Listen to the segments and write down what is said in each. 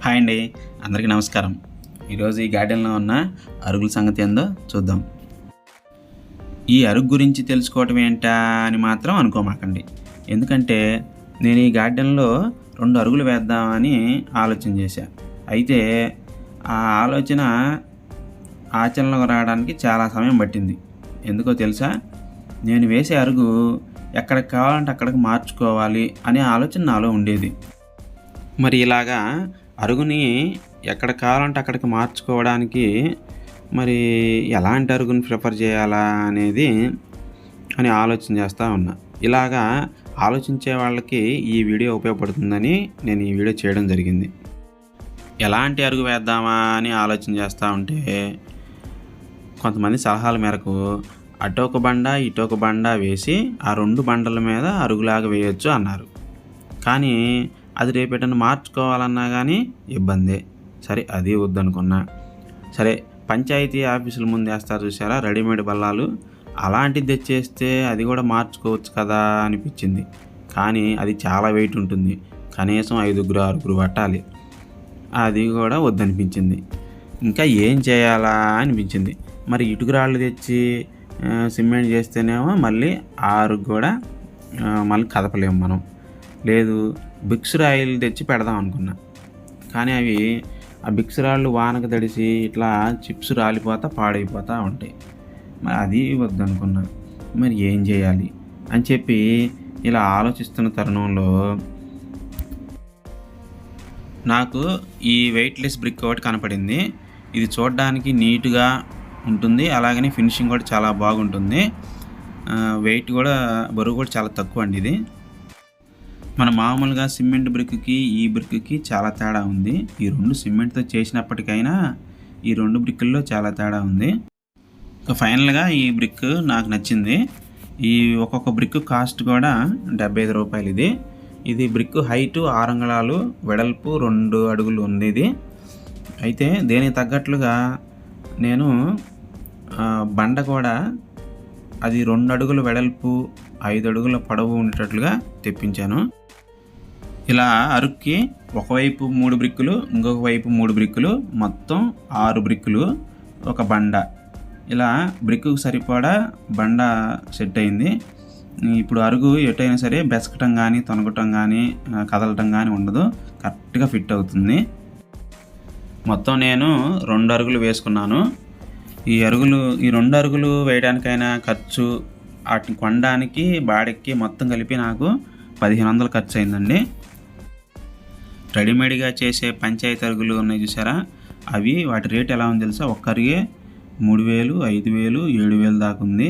Hi అండి, అందరికీ నమస్కారం. ఈరోజు ఈ గార్డెన్లో ఉన్న అరుగుల సంగతి ఏందో చూద్దాం. ఈ అరుగు గురించి తెలుసుకోవటం ఏంటా అని మాత్రం అనుకోమాకండి. ఎందుకంటే నేను ఈ గార్డెన్లో 2 అరుగులు వేద్దామని ఆలోచన చేశా. అయితే ఆ ఆలోచన ఆచరణలో రావడానికి చాలా సమయం పట్టింది. ఎందుకో తెలుసా? నేను వేసే అరుగు ఎక్కడికి కావాలంటే అక్కడికి మార్చుకోవాలి అనే ఆలోచన నాలో ఉండేది. మరి ఇలాగా అరుగుని ఎక్కడ కావాలంటే అక్కడికి మార్చుకోవడానికి మరి ఎలాంటి అరుగుని ప్రిఫర్ చేయాలా అని ఆలోచన చేస్తూ ఉన్నా. ఇలాగా ఆలోచించే వాళ్ళకి ఈ వీడియో ఉపయోగపడుతుందని నేను ఈ వీడియో చేయడం జరిగింది. ఎలాంటి అరుగు వేద్దామా అని ఆలోచన చేస్తూ ఉంటే కొంతమంది సలహాల మేరకు అటొక బండ ఇటొక బండ వేసి ఆ 2 బండల మీద అరుగులాగా వేయొచ్చు అన్నారు. కానీ అది రేపేటన్నా మార్చుకోవాలన్నా కానీ ఇబ్బందే. సరే అది వద్దనుకున్నా. సరే పంచాయతీ ఆఫీసుల ముందు వేస్తారు చూసారా రెడీమేడ్ బల్లాలు, అలాంటిది తెచ్చేస్తే అది కూడా మార్చుకోవచ్చు కదా అనిపించింది. కానీ అది చాలా వెయిట్ ఉంటుంది, కనీసం 5-6 పట్టాలి. అది కూడా వద్దనిపించింది. ఇంకా ఏం చేయాలా అనిపించింది. మరి ఇటుకరాళ్ళు తెచ్చి సిమెంట్ చేస్తేనేమో మళ్ళీ ఆ అరుగు కూడా మళ్ళీ కదపలేము మనం. లేదు బిక్స్ రాయిలు తెచ్చి పెడదాం అనుకున్నా. కానీ ఆ బిక్స్ రాళ్ళు వానకు తడిసి ఇట్లా చిప్స్ రాలిపోతా పాడైపోతూ ఉంటాయి. మరి అది వద్దనుకున్నా. మరి ఏం చేయాలి అని చెప్పి ఇలా ఆలోచిస్తున్న తరుణంలో నాకు ఈ వెయిట్లెస్ బ్రిక్ ఒకటి కనపడింది. ఇది చూడడానికి నీట్గా ఉంటుంది, అలాగని ఫినిషింగ్ కూడా చాలా బాగుంటుంది. వెయిట్ కూడా బరువు కూడా చాలా తక్కువ అండి. ఇది మన మామూలుగా సిమెంట్ బ్రిక్కి ఈ బ్రిక్కి చాలా తేడా ఉంది. ఈ 2 సిమెంట్తో చేసినప్పటికైనా ఈ 2 బ్రిక్కుల్లో చాలా తేడా ఉంది. ఇక ఫైనల్గా ఈ బ్రిక్ నాకు నచ్చింది. ఈ ఒక్కొక్క బ్రిక్ కాస్ట్ కూడా 75 రూపాయలు. ఇది బ్రిక్ హైటు 6 అంగుళాలు, వెడల్పు 2 అడుగులు ఉంది. ఇది అయితే దేనికి తగ్గట్లుగా నేను బండ కూడా అది 2 అడుగుల వెడల్పు 5 అడుగుల పొడవు ఉండేటట్లుగా తెప్పించాను. ఇలా అరుక్కి ఒకవైపు 3 బ్రిక్కులు, ఇంకొక వైపు 3 బ్రిక్కులు, మొత్తం 6 బ్రిక్కులు, ఒక బండ. ఇలా బ్రిక్కుకు సరిపడా బండ సెట్ అయింది. ఇప్పుడు అరుగు ఎటైనా సరే బెసకటం కానీ తొనగటం కానీ కదలటం కానీ ఉండదు, కరెక్ట్గా ఫిట్ అవుతుంది. మొత్తం నేను 2 అరుగులు వేసుకున్నాను. ఈ 2 అరుగులు వేయడానికైనా ఖర్చు, వాటిని కొనడానికి బాడెక్కి మొత్తం కలిపి నాకు 1500 ఖర్చు అయిందండి. రెడీమేడ్గా చేసే పంచాయతీ అరుగులు ఉన్నాయి చూసారా, అవి వాటి రేట్ ఎలా ఉంది తెలుసా? ఒక్క అరిగే 3000, 5000, 7000 దాకా ఉంది.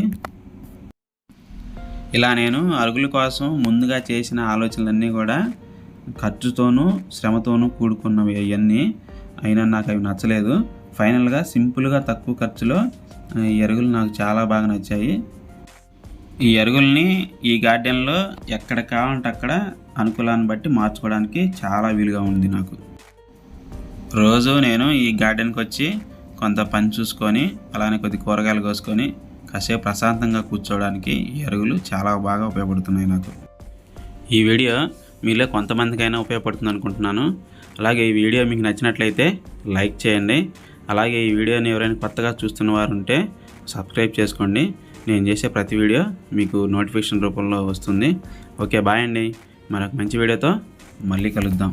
ఇలా నేను అరుగుల కోసం ముందుగా చేసిన ఆలోచనలన్నీ కూడా ఖర్చుతోనూ శ్రమతోనూ కూడుకున్నవి అవన్నీ. అయినా నాకు అవి నచ్చలేదు. ఫైనల్గా సింపుల్గా తక్కువ ఖర్చులో ఈ అరుగులు నాకు చాలా బాగా నచ్చాయి. ఈ అరుగుల్ని ఈ గార్డెన్లో ఎక్కడ కావాలంటే అక్కడ అనుకూలాన్ని బట్టి మార్చుకోవడానికి చాలా వీలుగా ఉంది నాకు. రోజు నేను ఈ గార్డెన్కి వచ్చి కొంత పని చూసుకొని అలానే కొద్ది కూరగాయలు కోసుకొని కాసేపు ప్రశాంతంగా కూర్చోవడానికి ఈ అరుగులు చాలా బాగా ఉపయోగపడుతున్నాయి నాకు. ఈ వీడియో మీలో కొంతమందికైనా ఉపయోగపడుతుంది అనుకుంటున్నాను. అలాగే ఈ వీడియో మీకు నచ్చినట్లయితే లైక్ చేయండి. అలాగే ఈ వీడియోని ఎవరైనా కొత్తగా చూస్తున్న వారు ఉంటే సబ్స్క్రైబ్ చేసుకోండి. నేను చేసే ప్రతి వీడియో మీకు నోటిఫికేషన్ రూపంలో వస్తుంది. ఓకే, బాయ్ అండి. మరొక మంచి వీడియోతో మళ్ళీ కలుద్దాం.